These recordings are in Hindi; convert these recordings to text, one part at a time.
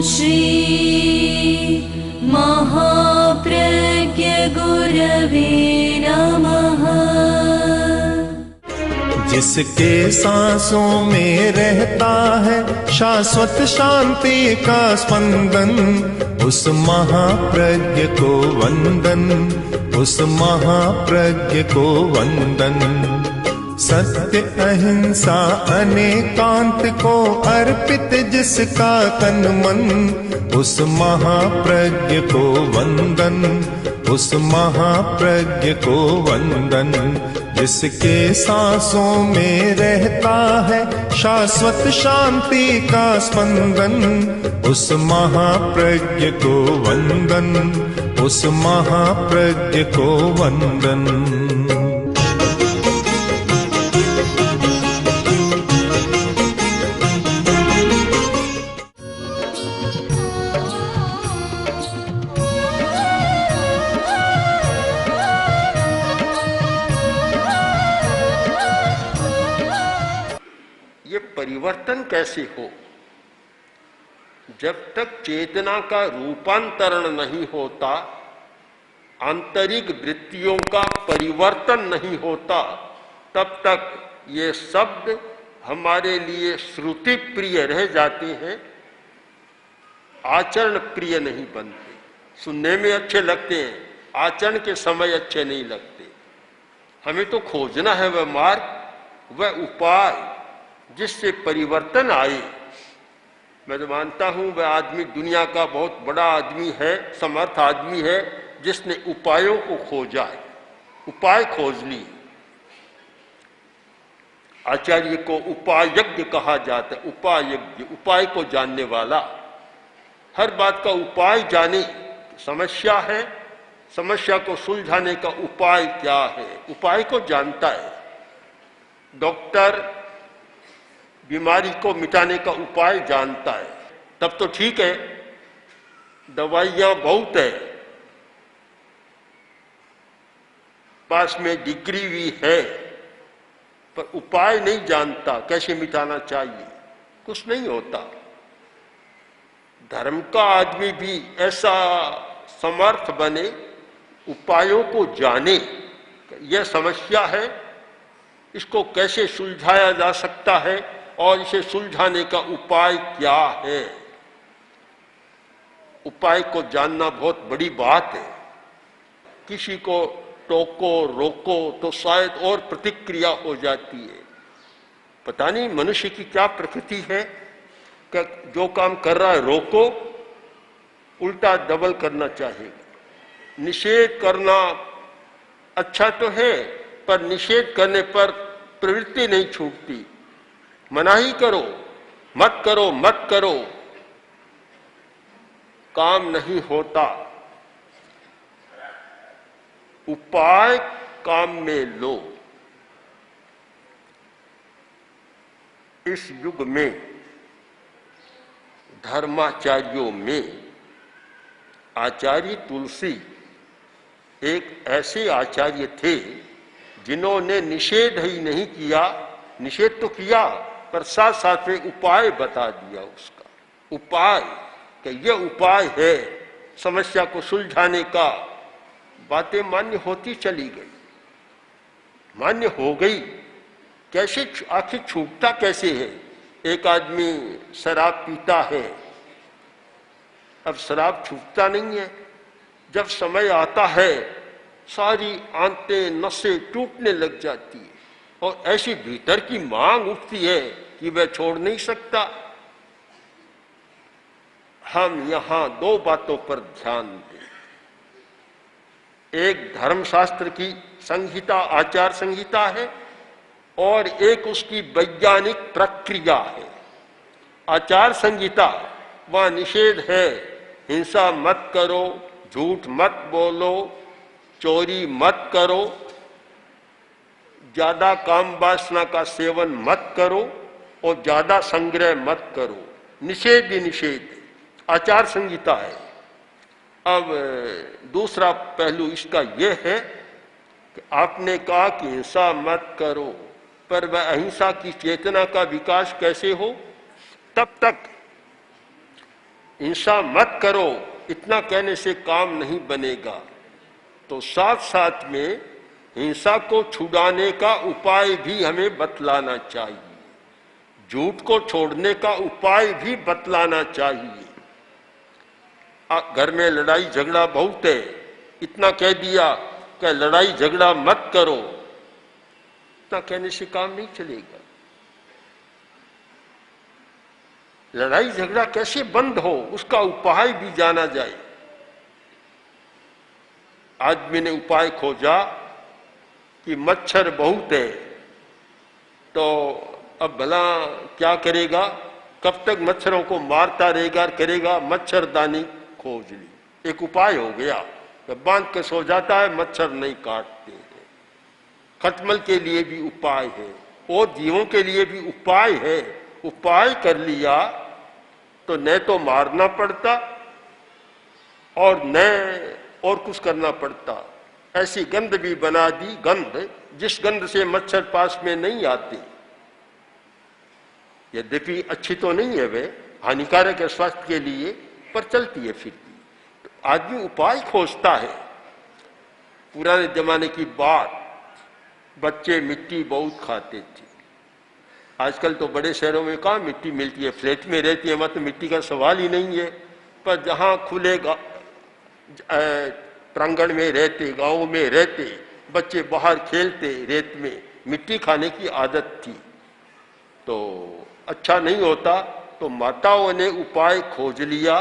श्री महाप्रज्ञ गुरवे नमः। जिसके सांसों में रहता है शाश्वत शांति का स्पंदन, उस महाप्रज्ञ को वंदन, उस महाप्रज्ञ को वंदन। सत्य अहिंसा अनेकांत को अर्पित जिसका तन मन, उस महाप्रज्ञ को वंदन, उस महाप्रज्ञ को वंदन। जिसके सांसों में रहता है शाश्वत शांति का स्पंदन, उस महाप्रज्ञ को वंदन, उस महाप्रज्ञ को वंदन। परिवर्तन कैसे हो? जब तक चेतना का रूपांतरण नहीं होता, आंतरिक वृत्तियों का परिवर्तन नहीं होता, तब तक ये शब्द हमारे लिए श्रुति प्रिय रह जाते हैं, आचरण प्रिय नहीं बनते। सुनने में अच्छे लगते हैं, आचरण के समय अच्छे नहीं लगते। हमें तो खोजना है वह मार्ग, वह उपाय जिससे परिवर्तन आए। मैं तो मानता हूं वह आदमी दुनिया का बहुत बड़ा आदमी है, समर्थ आदमी है, जिसने उपायों को खोजा है, उपाय खोज ली। आचार्य को उपायज्ञ कहा जाता है, उपायज्ञ, उपाय को जानने वाला। हर बात का उपाय जाने। समस्या है, समस्या को सुलझाने का उपाय क्या है, उपाय को जानता है। डॉक्टर बीमारी को मिटाने का उपाय जानता है, तब तो ठीक है। दवाइयां बहुत है, पास में डिग्री भी है, पर उपाय नहीं जानता कैसे मिटाना चाहिए, कुछ नहीं होता। धर्म का आदमी भी ऐसा समर्थ बने, उपायों को जाने, यह समस्या है, इसको कैसे सुलझाया जा सकता है और इसे सुलझाने का उपाय क्या है। उपाय को जानना बहुत बड़ी बात है। किसी को टोको रोको तो शायद और प्रतिक्रिया हो जाती है। पता नहीं मनुष्य की क्या प्रकृति है कि जो काम कर रहा है रोको, उल्टा डबल करना चाहेगा। निषेध करना अच्छा तो है, पर निषेध करने पर प्रवृत्ति नहीं छूटती। मनाही करो, मत करो, मत करो, काम नहीं होता। उपाय काम में लो। इस युग में धर्माचार्यों में आचार्य तुलसी एक ऐसे आचार्य थे जिन्होंने निषेध ही नहीं किया, निषेध तो किया पर साथ साथ में उपाय बता दिया। उसका उपाय कि यह उपाय है समस्या को सुलझाने का। बातें मान्य होती चली गई, मान्य हो गई। कैसे आखिर छूटता कैसे है? एक आदमी शराब पीता है, अब शराब छूटता नहीं है। जब समय आता है सारी आंतें नसें टूटने लग जाती है और ऐसी भीतर की मांग उठती है कि वह छोड़ नहीं सकता। हम यहां दो बातों पर ध्यान दें। एक धर्मशास्त्र की संहिता, आचार संहिता है, और एक उसकी वैज्ञानिक प्रक्रिया है। आचार संहिता वह निषेध है, हिंसा मत करो, झूठ मत बोलो, चोरी मत करो, ज्यादा काम वासना का सेवन मत करो और ज्यादा संग्रह मत करो। निषेध ही निषेध, आचार संहिता है। अब दूसरा पहलू इसका यह है कि आपने कहा कि हिंसा मत करो, पर वह अहिंसा की चेतना का विकास कैसे हो? तब तक हिंसा मत करो, इतना कहने से काम नहीं बनेगा। तो साथ साथ में हिंसा को छुड़ाने का उपाय भी हमें बतलाना चाहिए, झूठ को छोड़ने का उपाय भी बतलाना चाहिए। घर में लड़ाई झगड़ा बहुत है, इतना कह दिया कि लड़ाई झगड़ा मत करो, इतना कहने से काम नहीं चलेगा। लड़ाई झगड़ा कैसे बंद हो, उसका उपाय भी जाना जाए। आदमी ने उपाय खोजा कि मच्छर बहुत है, तो अब भला क्या करेगा, कब तक मच्छरों को मारता रहेगा, करेगा मच्छरदानी खोज ली। एक उपाय हो गया, बांध के सो जाता है, मच्छर नहीं काटते हैं। खटमल के लिए भी उपाय है और जीवों के लिए भी उपाय है। उपाय कर लिया तो न तो मारना पड़ता और न और कुछ करना पड़ता। ऐसी गंध भी बना दी, गंध जिस गंध से मच्छर पास में नहीं आते। यद्यपि अच्छी तो नहीं है, वे हानिकारक है स्वास्थ्य के लिए, पर चलती है फिरती। तो आदमी उपाय खोजता है। पुराने जमाने की बात, बच्चे मिट्टी बहुत खाते थे। आजकल तो बड़े शहरों में कहाँ मिट्टी मिलती है, फ्लैट में रहती है, वहाँ तो मिट्टी का सवाल ही नहीं है। पर जहाँ खुले प्रांगण में रहते, गाँव में रहते, बच्चे बाहर खेलते रेत में, मिट्टी खाने की आदत थी। तो अच्छा नहीं होता, तो माताओं ने उपाय खोज लिया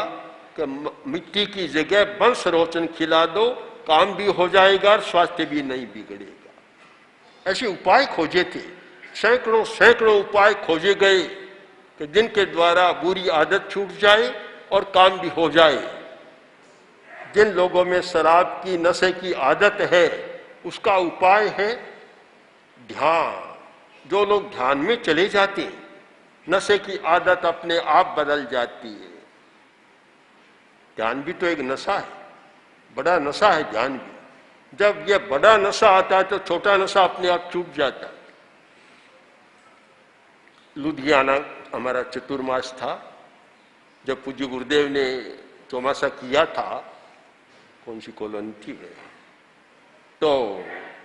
कि मिट्टी की जगह बंस रोचन खिला दो, काम भी हो जाएगा और स्वास्थ्य भी नहीं बिगड़ेगा। ऐसे उपाय खोजे थे, सैकड़ों सैकड़ों उपाय खोजे गए कि जिनके द्वारा बुरी आदत छूट जाए और काम भी हो जाए। जिन लोगों में शराब की नशे की आदत है, उसका उपाय है ध्यान। जो लोग ध्यान में चले जाते हैं, नशे की आदत अपने आप बदल जाती है। ध्यान भी तो एक नशा है, बड़ा नशा है ध्यान भी। जब यह बड़ा नशा आता है तो छोटा नशा अपने आप छूट जाता है। लुधियाना हमारा चतुर्मास था, जब पूज्य गुरुदेव ने चौमासा किया था, कौन सी कॉलोनी थी वे, तो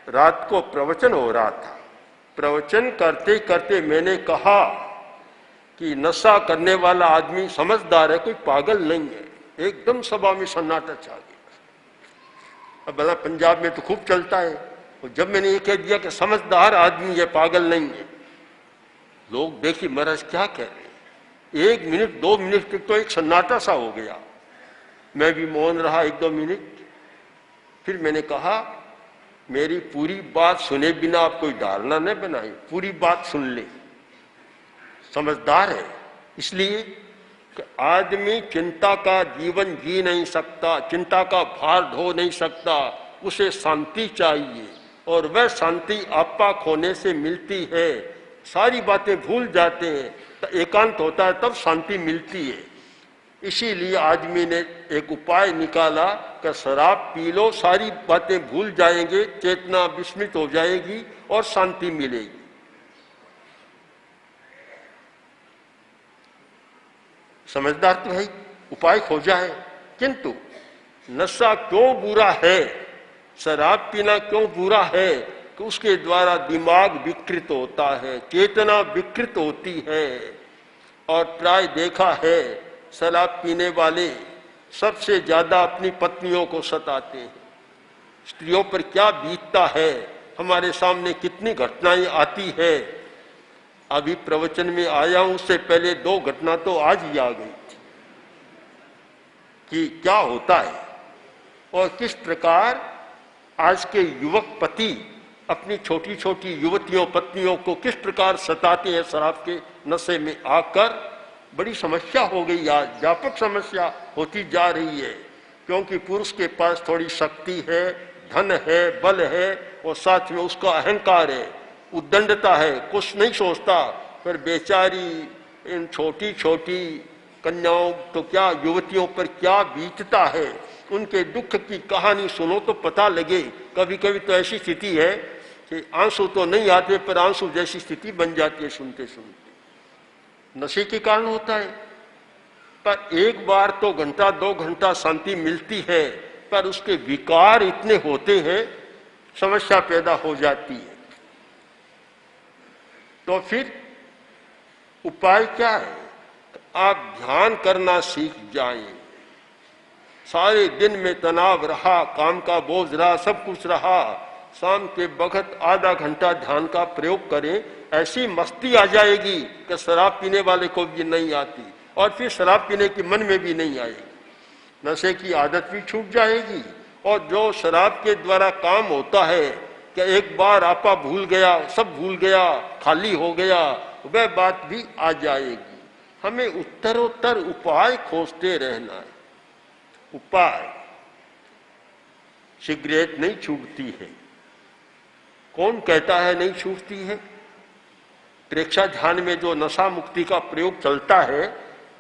रात को प्रवचन हो रहा था। प्रवचन करते करते मैंने कहा कि नशा करने वाला आदमी समझदार है, कोई पागल नहीं है। एकदम सभा में सन्नाटा छा गया। अब भला पंजाब में तो खूब चलता है, और जब मैंने ये कह दिया कि समझदार आदमी है, पागल नहीं है, लोग देखिए महाराज क्या कह रहे हैं। 1 मिनट 2 मिनट तक तो एक सन्नाटा सा हो गया। मैं भी मौन रहा 1-2 मिनट। फिर मैंने कहा मेरी पूरी बात सुने बिना आप कोई धारणा न बनाए, पूरी बात सुन ले। समझदार है इसलिए कि आदमी चिंता का जीवन जी नहीं सकता, चिंता का भार ढो नहीं सकता, उसे शांति चाहिए, और वह शांति आपा खोने से मिलती है। सारी बातें भूल जाते हैं, तो एकांत होता है, तब शांति मिलती है। इसीलिए आदमी ने एक उपाय निकाला कि शराब पी लो, सारी बातें भूल जाएंगे, चेतना विस्मित हो जाएगी और शांति मिलेगी। समझदार तो है, उपाय खोजा है। किंतु नशा क्यों बुरा है, शराब पीना क्यों बुरा है कि उसके द्वारा दिमाग विकृत होता है, चेतना विकृत होती है। और प्राय देखा है शराब पीने वाले सबसे ज्यादा अपनी पत्नियों को सताते हैं। स्त्रियों पर क्या बीतता है, हमारे सामने कितनी घटनाएं आती है। अभी प्रवचन में आया हूं, उससे पहले 2 घटना तो आज ही आ गई थी कि क्या होता है और किस प्रकार आज के युवक पति अपनी छोटी छोटी युवतियों पत्नियों को किस प्रकार सताते हैं शराब के नशे में आकर। बड़ी समस्या हो गई, आज व्यापक समस्या होती जा रही है, क्योंकि पुरुष के पास थोड़ी शक्ति है, धन है, बल है, और साथ में उसका अहंकार है, उद्दंडता है, कुछ नहीं सोचता। पर बेचारी इन छोटी छोटी कन्याओं तो क्या युवतियों पर क्या बीतता है, उनके दुख की कहानी सुनो तो पता लगे। कभी कभी तो ऐसी स्थिति है कि आंसू तो नहीं आते, पर आंसू जैसी स्थिति बन जाती है सुनते सुनते। नशे के कारण होता है। पर एक बार तो घंटा 2 घंटा शांति मिलती है, पर उसके विकार इतने होते हैं, समस्या पैदा हो जाती है। तो फिर उपाय क्या है? आप ध्यान करना सीख जाएं। सारे दिन में तनाव रहा, काम का बोझ रहा, सब कुछ रहा, शाम के वक्त आधा घंटा ध्यान का प्रयोग करें, ऐसी मस्ती आ जाएगी कि शराब पीने वाले को भी नहीं आती, और फिर शराब पीने की मन में भी नहीं आएगी। नशे की आदत भी छूट जाएगी, और जो शराब के द्वारा काम होता है कि एक बार आपा भूल गया, सब भूल गया, खाली हो गया, वह बात भी आ जाएगी। हमें उत्तरोत्तर उपाय खोजते रहना है। उपाय, सिगरेट नहीं छूटती है। कौन कहता है नहीं छूटती है? प्रेक्षा ध्यान में जो नशा मुक्ति का प्रयोग चलता है,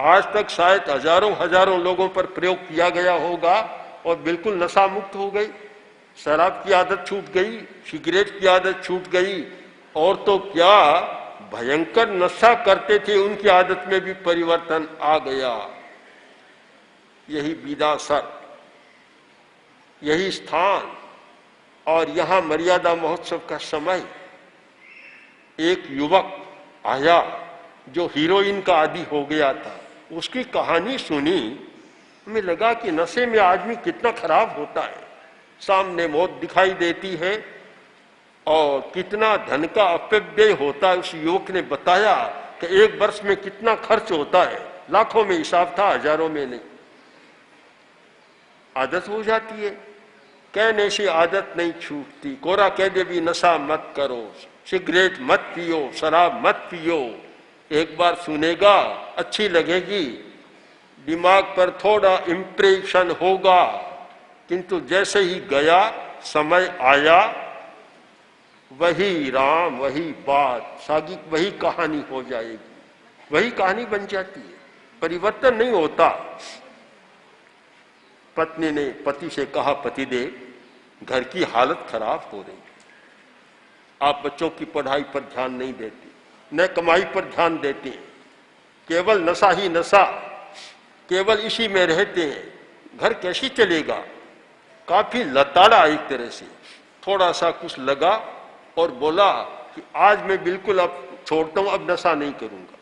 आज तक शायद हजारों लोगों पर प्रयोग किया गया होगा और बिल्कुल नशा मुक्त हो गई। शराब की आदत छूट गई, सिगरेट की आदत छूट गई, और तो क्या भयंकर नशा करते थे उनकी आदत में भी परिवर्तन आ गया। यही विदासर, यही स्थान और यहां मर्यादा महोत्सव का समय। एक युवक आया जो हीरोइन का आदी हो गया था, उसकी कहानी सुनी, हमें लगा कि नशे में आदमी कितना खराब होता है। सामने मौत दिखाई देती है और कितना धन का अपव्यय होता है। उस युवक ने बताया कि एक वर्ष में कितना खर्च होता है, लाखों में हिसाब था, हजारों में नहीं। आदत हो जाती है, कहने से आदत नहीं छूटती। कोरा कह दे भी नशा मत करो, सिगरेट मत पियो, शराब मत पियो। एक बार सुनेगा, अच्छी लगेगी, दिमाग पर थोड़ा इम्प्रेशन होगा, किंतु जैसे ही गया, समय आया, वही राम, वही बात, सागी वही कहानी हो जाएगी, वही कहानी बन जाती है। परिवर्तन नहीं होता। पत्नी ने पति से कहा, पतिदेव घर की हालत खराब हो रही, आप बच्चों की पढ़ाई पर ध्यान नहीं देते, न कमाई पर ध्यान देते हैं, केवल नशा ही नशा, केवल इसी में रहते हैं, घर कैसे चलेगा? काफी लताड़ा एक तरह से। थोड़ा सा कुछ लगा और बोला कि आज मैं बिल्कुल अब छोड़ता हूं, अब नशा नहीं करूंगा।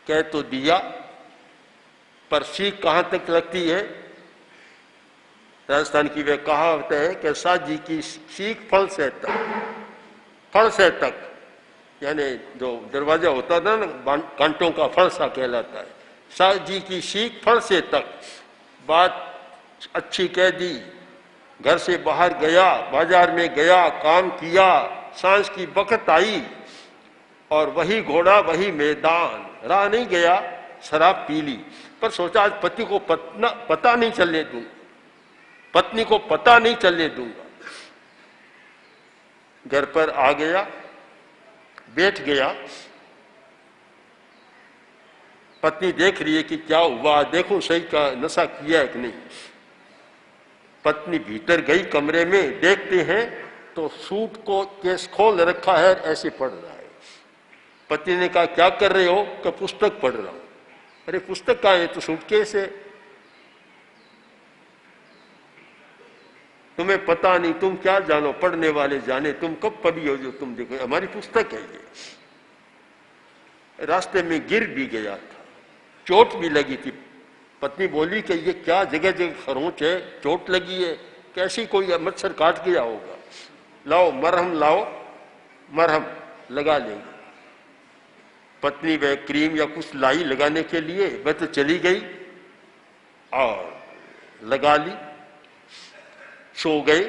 कह तो दिया, पर सीख कहां तक लगती है? राजस्थान की वह कहावत है कि साजी की सीख फल से तक, यानी जो दरवाजा होता था ना, कांटों का फल सा कहलाता है। साजी की सीख फल से तक। बात अच्छी कह दी, घर से बाहर गया, बाजार में गया, काम किया, सांझ की बखत आई और वही घोड़ा वही मैदान। राह नहीं गया, शराब पी ली, पर सोचा आज पति को पता नहीं चलने दूंगा, पत्नी को पता नहीं चलने दूंगा। घर पर आ गया, बैठ गया, पत्नी देख रही है कि क्या हुआ, देखो सही का नशा किया है कि नहीं। पत्नी भीतर गई कमरे में, देखते हैं तो सूट को केस खोल रखा है, ऐसे पढ़ रहा है। पत्नी ने कहा, क्या कर रहे हो? कि पुस्तक पढ़ रहा हूं। अरे पुस्तक कहाँ है? तो सूटकेस है। तुम्हें पता नहीं, तुम क्या जानो, पढ़ने वाले जाने, तुम कब पढ़ी हो जो तुम देखो, हमारी पुस्तक है ये। रास्ते में गिर भी गया था, चोट भी लगी थी। पत्नी बोली कि ये क्या जगह जगह खरोंच है, चोट लगी है, कैसी कोई मच्छर काट गया होगा, लाओ मरहम लाओ, मरहम लगा लेंगे। पत्नी वह क्रीम या कुछ लाई लगाने के लिए, वह तो चली गई और लगा ली। सो गए।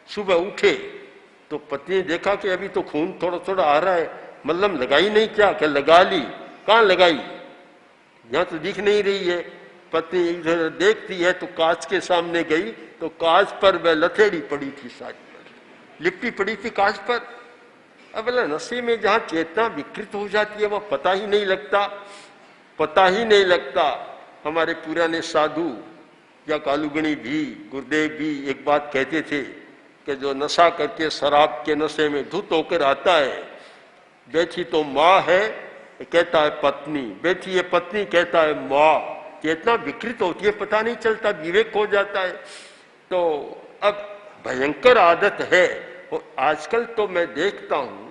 सुबह उठे तो पत्नी ने देखा कि अभी तो खून थोड़ा थोड़ा आ रहा है, मल्लम लगाई नहीं क्या? क्या लगा ली? कहाँ लगाई? यहाँ तो दिख नहीं रही है। पत्नी इधर देखती है तो कांच के सामने गई तो कांच पर वह लथेड़ी पड़ी थी, सारी लिपटी पड़ी थी कांच पर। अब नशे में जहाँ चेतना विकृत हो जाती है वह पता ही नहीं लगता, पता ही नहीं लगता। हमारे पुराने साधु या कालुगणी भी, गुरुदेव भी एक बात कहते थे कि जो नशा करके शराब के नशे में धुत होकर आता है, बैठी तो माँ है कहता है पत्नी, बेटी है पत्नी कहता है माँ। चेतना विकृत होती है, पता नहीं चलता, विवेक हो जाता है। तो अब भयंकर आदत है। और आजकल तो मैं देखता हूं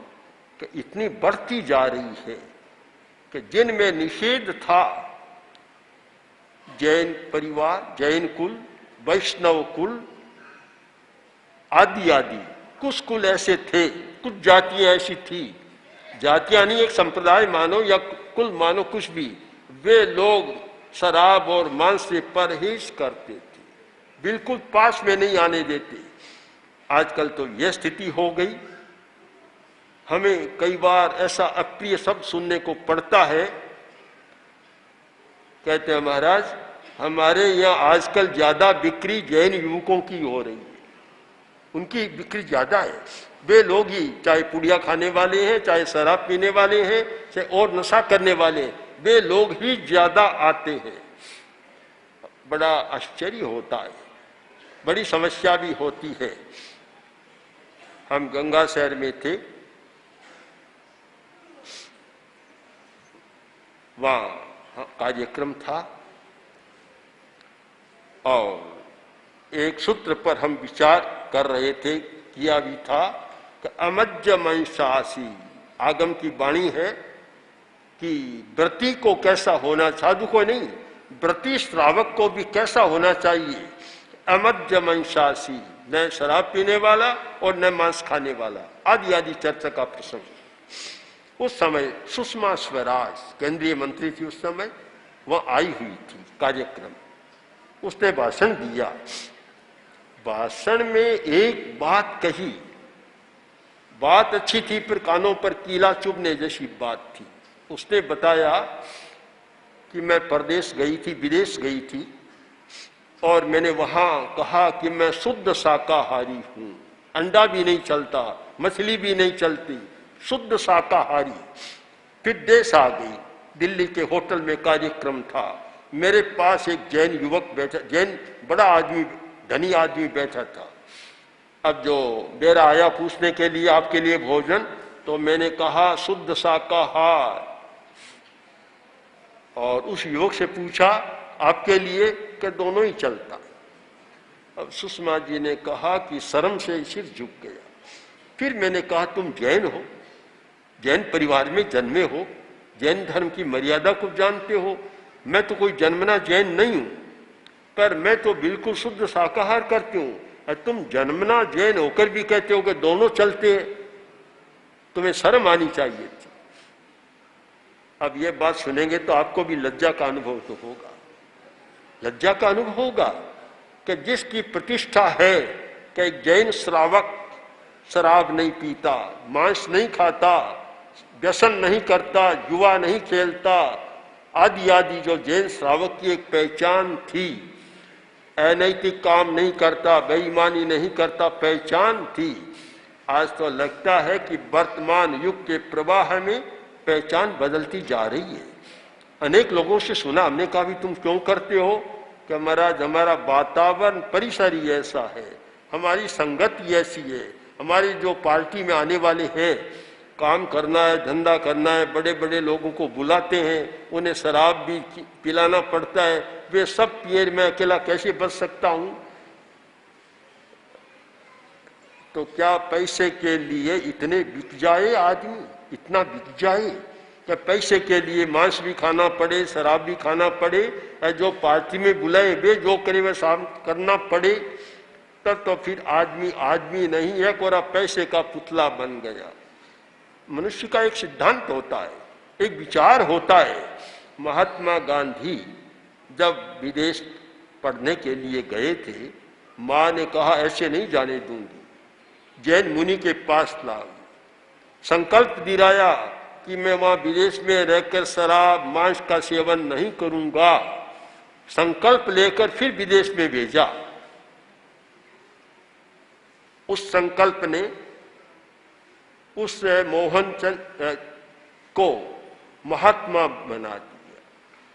कि इतनी बढ़ती जा रही है कि जिनमें निषेध था, जैन परिवार, जैन कुल, वैष्णव कुल आदि आदि, कुछ कुल ऐसे थे, कुछ जातियां ऐसी थी, जातियां नहीं, एक संप्रदाय मानो या कुल मानो, कुछ भी, वे लोग शराब और मांस से परहेज करते थे, बिल्कुल पास में नहीं आने देते। आजकल तो यह स्थिति हो गई। हमें कई बार ऐसा अप्रिय शब्द सुनने को पड़ता है, कहते हैं महाराज हमारे यहाँ आजकल ज्यादा बिक्री जैन युवकों की हो रही है, उनकी बिक्री ज्यादा है। वे लोग ही, चाहे पुड़िया खाने वाले हैं, चाहे शराब पीने वाले हैं, चाहे और नशा करने वाले हैं, वे लोग ही ज्यादा आते हैं। बड़ा आश्चर्य होता है, बड़ी समस्या भी होती है। हम गंगा शहर में थे, वहां कार्यक्रम था और एक सूत्र पर हम विचार कर रहे थे, किया भी था कि अमज्य मंशासी, आगम की वाणी है कि व्रती को कैसा होना, साधु को नहीं, व्रती श्रावक को भी कैसा होना चाहिए। अमज्य मंशासी, न शराब पीने वाला और न मांस खाने वाला, आदि आदि चर्चा का प्रसंग। उस समय सुषमा स्वराज केंद्रीय मंत्री थी उस समय, वह आई हुई थी कार्यक्रम, उसने भाषण दिया। भाषण में एक बात कही, बात अच्छी थी पर कानों पर कीला चुभने जैसी बात थी। उसने बताया कि मैं परदेश गई थी, विदेश गई थी, और मैंने वहां कहा कि मैं शुद्ध शाकाहारी हूं, अंडा भी नहीं चलता, मछली भी नहीं चलती, शुद्ध शाकाहारी। फिर देश आ गई, दिल्ली के होटल में कार्यक्रम था, मेरे पास एक जैन युवक बैठा, जैन बड़ा आदमी, धनी आदमी बैठा था। अब जो बेरा आया पूछने के लिए आपके लिए भोजन, तो मैंने कहा शुद्ध शाकाहार, और उस युवक से पूछा आपके लिए, कि दोनों ही चलता। अब सुषमा जी ने कहा कि शर्म से सिर झुक गया। फिर मैंने कहा तुम जैन हो, जैन परिवार में जन्मे हो, जैन धर्म की मर्यादा को जानते हो, मैं तो कोई जन्मना जैन नहीं हूं, पर मैं तो बिल्कुल शुद्ध शाकाहार करती हूं, और तुम जन्मना जैन होकर भी कहते हो कि दोनों चलते हैं, तुम्हें शर्म आनी चाहिए थी। अब ये बात सुनेंगे तो आपको भी लज्जा का अनुभव तो होगा, लज्जा का अनुभव होगा कि जिसकी प्रतिष्ठा है कि एक जैन श्रावक शराब नहीं पीता, मांस नहीं खाता, व्यसन नहीं करता, जुआ नहीं खेलता, आदि आदि, जो जैन श्रावक की एक पहचान थी, अनैतिक काम नहीं करता, बेईमानी नहीं करता, पहचान थी। आज तो लगता है कि वर्तमान युग के प्रवाह में पहचान बदलती जा रही है। अनेक लोगों से सुना, हमने कहा भी तुम क्यों करते हो, कि महाराज हमारा वातावरण परिसर ही ऐसा है, हमारी संगत ही ऐसी है, हमारी जो पार्टी में आने वाले हैं, काम करना है, धंधा करना है, बड़े बड़े लोगों को बुलाते हैं, उन्हें शराब भी पिलाना पड़ता है, वे सब पिए, मैं अकेला कैसे बच सकता हूं। तो क्या पैसे के लिए इतने बिक जाए आदमी, इतना बिक जाए कि पैसे के लिए मांस भी खाना पड़े, शराब भी खाना पड़े, जो पार्टी में बुलाए वे जो करे वह शाम करना पड़े, तब तो फिर आदमी आदमी नहीं है, कोरा पैसे का पुतला बन गया। मनुष्य का एक सिद्धांत होता है, एक विचार होता है। महात्मा गांधी जब विदेश पढ़ने के लिए गए थे, माँ ने कहा ऐसे नहीं जाने दूंगी, जैन मुनि के पास लाओ, संकल्प दिलाया कि मैं वहां विदेश में रहकर शराब मांस का सेवन नहीं करूंगा, संकल्प लेकर फिर विदेश में भेजा। उस संकल्प ने उस मोहनचंद को महात्मा बना दिया।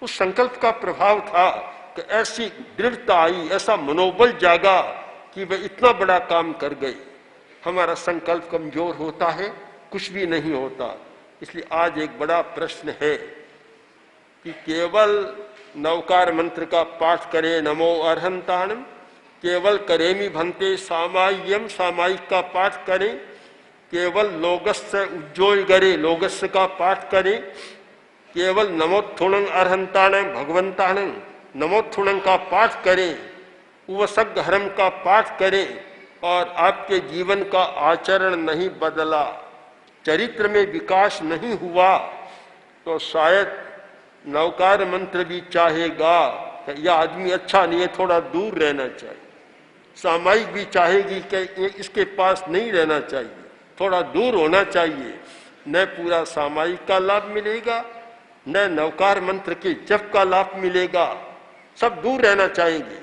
उस संकल्प का प्रभाव था कि ऐसी दृढ़ता आई, ऐसा मनोबल जागा कि वे इतना बड़ा काम कर गए। हमारा संकल्प कमजोर होता है, कुछ भी नहीं होता। इसलिए आज एक बड़ा प्रश्न है कि केवल नवकार मंत्र का पाठ करें, नमो अर्हंताणम, केवल करेमी भंते सामाय्यम, सामायिक का पाठ करें, केवल लोगस्य उज्जोय गरे, लोगस्य का पाठ करें, केवल नमोत्थुणं अर्हंताणं भगवंताणं, नमोत्थुणं का पाठ करें, उवसग्हरम का पाठ करें और आपके जीवन का आचरण नहीं बदला, चरित्र में विकास नहीं हुआ, तो शायद नवकार मंत्र भी चाहेगा कि यह आदमी अच्छा नहीं है, थोड़ा दूर रहना चाहिए। सामायिक भी चाहेगी कि इसके पास नहीं रहना चाहिए, थोड़ा दूर होना चाहिए। न पूरा सामायिक का लाभ मिलेगा, न नवकार मंत्र के जप का लाभ मिलेगा, सब दूर रहना चाहेंगे।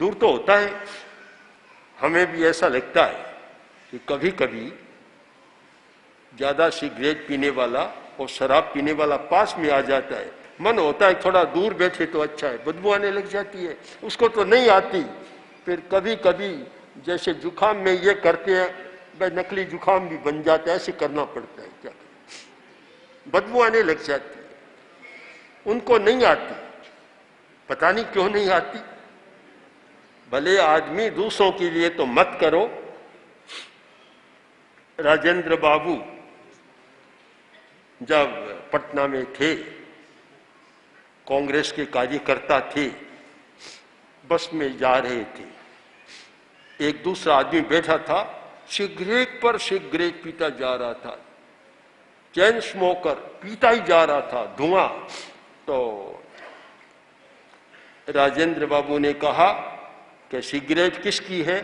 दूर तो होता है, हमें भी ऐसा लगता है कि कभी कभी ज्यादा सिगरेट पीने वाला और शराब पीने वाला पास में आ जाता है, मन होता है थोड़ा दूर बैठे तो अच्छा है, बदबू आने लग जाती है, उसको तो नहीं आती। फिर कभी कभी जैसे जुखाम में ये करते हैं, भाई नकली जुखाम भी बन जाता है, ऐसे करना पड़ता है, क्या करें, बदबू आने लग जाती है। उनको नहीं आती, पता नहीं क्यों नहीं आती। भले आदमी दूसरों के लिए तो मत करो। राजेंद्र बाबू जब पटना में थे, कांग्रेस के कार्यकर्ता थे, बस में जा रहे थे, एक दूसरा आदमी बैठा था, सिगरेट पर सिगरेट पीता जा रहा था, चैन स्मोकर पीता ही जा रहा था, धुआं। तो राजेंद्र बाबू ने कहा कि सिगरेट किसकी है,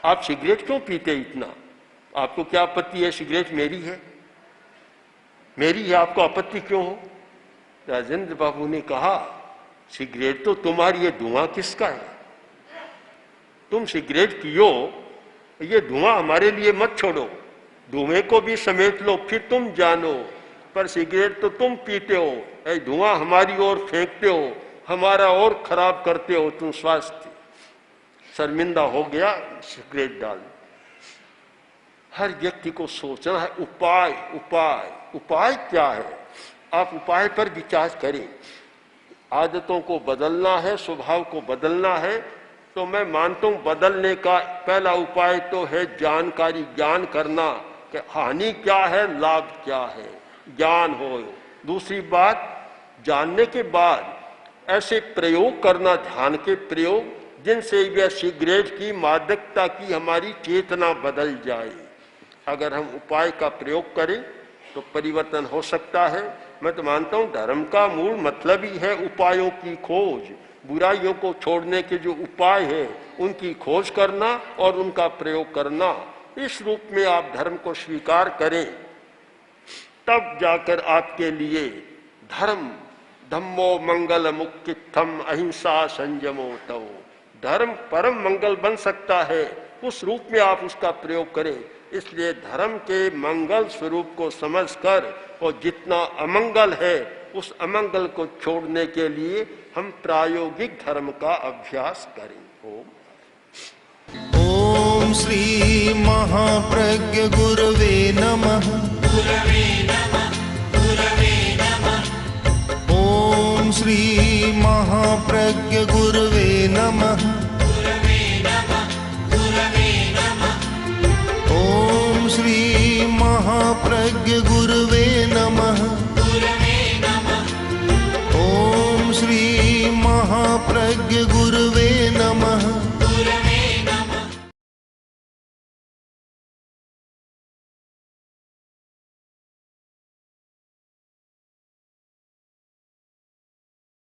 आप सिगरेट क्यों पीते इतना, आपको क्या आपत्ति है, सिगरेट मेरी है, मेरी है, आपको आपत्ति क्यों हो। राजेंद्र बाबू ने कहा सिगरेट तो तुम्हारी है, धुआं किसका है, तुम सिगरेट पियो, ये धुआं हमारे लिए मत छोड़ो, धुएं को भी समेट लो, फिर तुम जानो, पर सिगरेट तो तुम पीते हो, ऐ धुआं हमारी ओर फेंकते हो, हमारा और खराब करते हो तुम स्वास्थ्य। शर्मिंदा हो गया, सिगरेट डाल। हर व्यक्ति को सोचना है उपाय, उपाय, उपाय क्या है, आप उपाय पर विचार करें। आदतों को बदलना है, स्वभाव को बदलना है, तो मैं मानता हूं बदलने का पहला उपाय तो है जानकारी, ज्ञान करना कि हानि क्या है, लाभ क्या है, ज्ञान हो। दूसरी बात, जानने के बाद ऐसे प्रयोग करना, ध्यान के प्रयोग, जिनसे यह सिगरेट की मादकता की हमारी चेतना बदल जाए। अगर हम उपाय का प्रयोग करें तो परिवर्तन हो सकता है। मैं तो मानता हूं धर्म का मूल मतलब ही है उपायों की खोज, बुराइयों को छोड़ने के जो उपाय हैं उनकी खोज करना और उनका प्रयोग करना। इस रूप में आप धर्म को स्वीकार करें, तब जाकर आपके लिए धर्म, धम्मो मंगल मुक्तित्थम अहिंसा संयमो तव, धर्म परम मंगल बन सकता है। उस रूप में आप उसका प्रयोग करें। इसलिए धर्म के मंगल स्वरूप को समझकर और जितना अमंगल है उस अमंगल को छोड़ने के लिए हम प्रायोगिक धर्म का अभ्यास करें। ओम श्री महाप्रज्ञ गुरवे नमः। ओम श्री महाप्रज्ञ गुरवे नमः। ओम श्री महाप्रज्ञ गुरवे नमः। ओम श्री महाप्रज्ञ गुरवे नमः।